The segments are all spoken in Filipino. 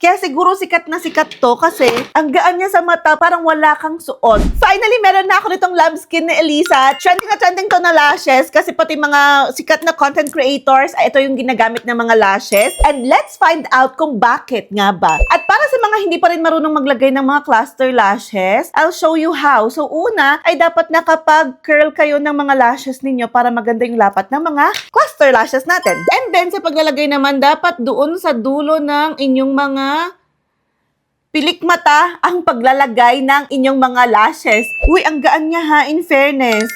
Kaya siguro sikat na sikat to kasi ang gaan niya sa mata, parang wala kang suot. Finally, meron na ako nitong Lambskin ni Elisa. Trending na trending to na lashes kasi pati mga sikat na content creators, ay ito yung ginagamit ng mga lashes. And let's find out kung bakit nga ba. At para sa mga hindi pa rin marunong maglagay ng mga cluster lashes, I'll show you how. So una, ay dapat nakapag-curl kayo ng mga lashes ninyo para maganda yung lapat ng mga cluster lashes natin. And then, sa paglalagay naman, dapat doon sa dulo ng inyong mga pilik mata ang paglalagay ng inyong mga lashes. Uy, ang gaan niya ha, in fairness.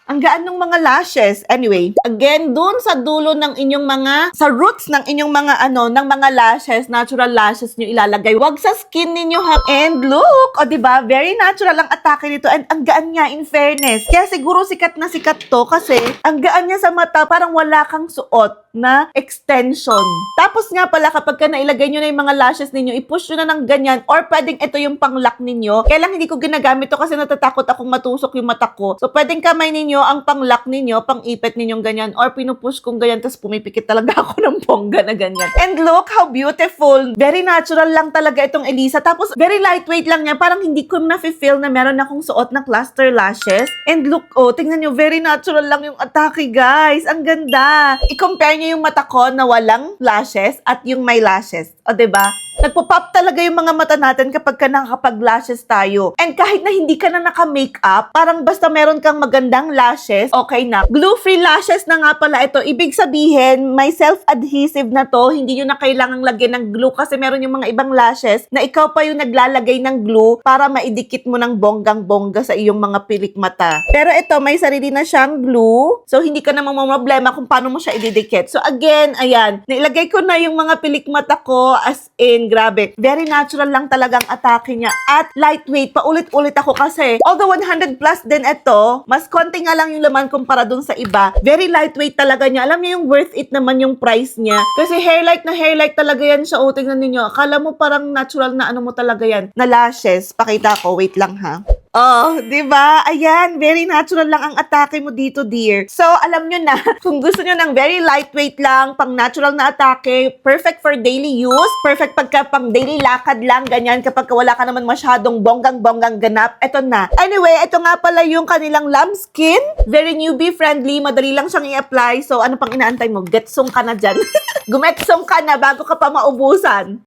Ang gaan ng mga lashes. Anyway, again, dun sa dulo ng inyong mga, sa roots ng inyong mga ng mga lashes, natural lashes nyo ilalagay. Wag sa skin ninyo ha. And look, o diba, very natural ang atake nito. And ang gaan niya, in fairness. Kaya siguro sikat na sikat to kasi ang gaan niya sa mata, parang wala kang suot na extension. Tapos nga pala, kapag ka nailagay nyo na yung mga lashes ninyo, i-push nyo na ng ganyan, or pwedeng ito yung pang-lock ninyo. Kaya lang hindi ko ginagamit to kasi natatakot akong matusok yung mata ko. So, pwedeng kamay ninyo ang pang-lock ninyo, pang-ipit ninyong ganyan, or pinupush kong ganyan, tapos pumipikit talaga ako ng bongga na ganyan. And look how beautiful. Very natural lang talaga itong Elisa. Tapos, very lightweight lang niya. Parang hindi ko na-feel na meron akong suot na cluster lashes. And look, oh, tingnan nyo, very natural lang yung atake, guys. Ang ganda. I-compare nyo yung mata ko na walang lashes at yung may lashes. O, diba? Nagpo-pop talaga yung mga mata natin kapag ka nakakapag-lashes tayo. And kahit na hindi ka na naka-makeup, parang basta meron kang magandang lashes, okay na. Glue-free lashes na nga pala ito. Ibig sabihin, may self-adhesive na to. Hindi nyo na kailangang lagyan ng glue kasi meron yung mga ibang lashes na ikaw pa yung naglalagay ng glue para maidikit mo ng bonggang-bongga sa iyong mga pilik mata. Pero ito, may sarili na siyang glue. So, hindi ka na mamamroblema kung paano mo siya ididikit. So, again, ayan. Nailagay ko na yung mga pilik mata ko as in, grabe. Very natural lang talagang atake niya. At lightweight, paulit-ulit ako kasi although 100 plus din ito, mas konti nga lang yung laman kumpara dun sa iba. Very lightweight talaga niya. Alam niyo yung worth it naman yung price niya. Kasi hairlight na hairlight talaga yan siya. O, tingnan ninyo. Akala mo parang natural na ano mo talaga yan. Na lashes. Pakita ko. Wait lang ha. Oh, di ba? Ayan, very natural lang ang atake mo dito, dear. So, alam nyo na, kung gusto nyo ng very lightweight lang, pang natural na atake, perfect for daily use, perfect pagka pang daily lakad lang, ganyan, kapag wala ka naman masyadong bonggang-bonggang ganap, eto na. Anyway, ito nga pala yung kanilang Lambskin. Very newbie-friendly, madali lang siyang i-apply. So, ano pang inaantay mo? Getsong ka na dyan. Gumetsong ka na bago ka pa maubusan.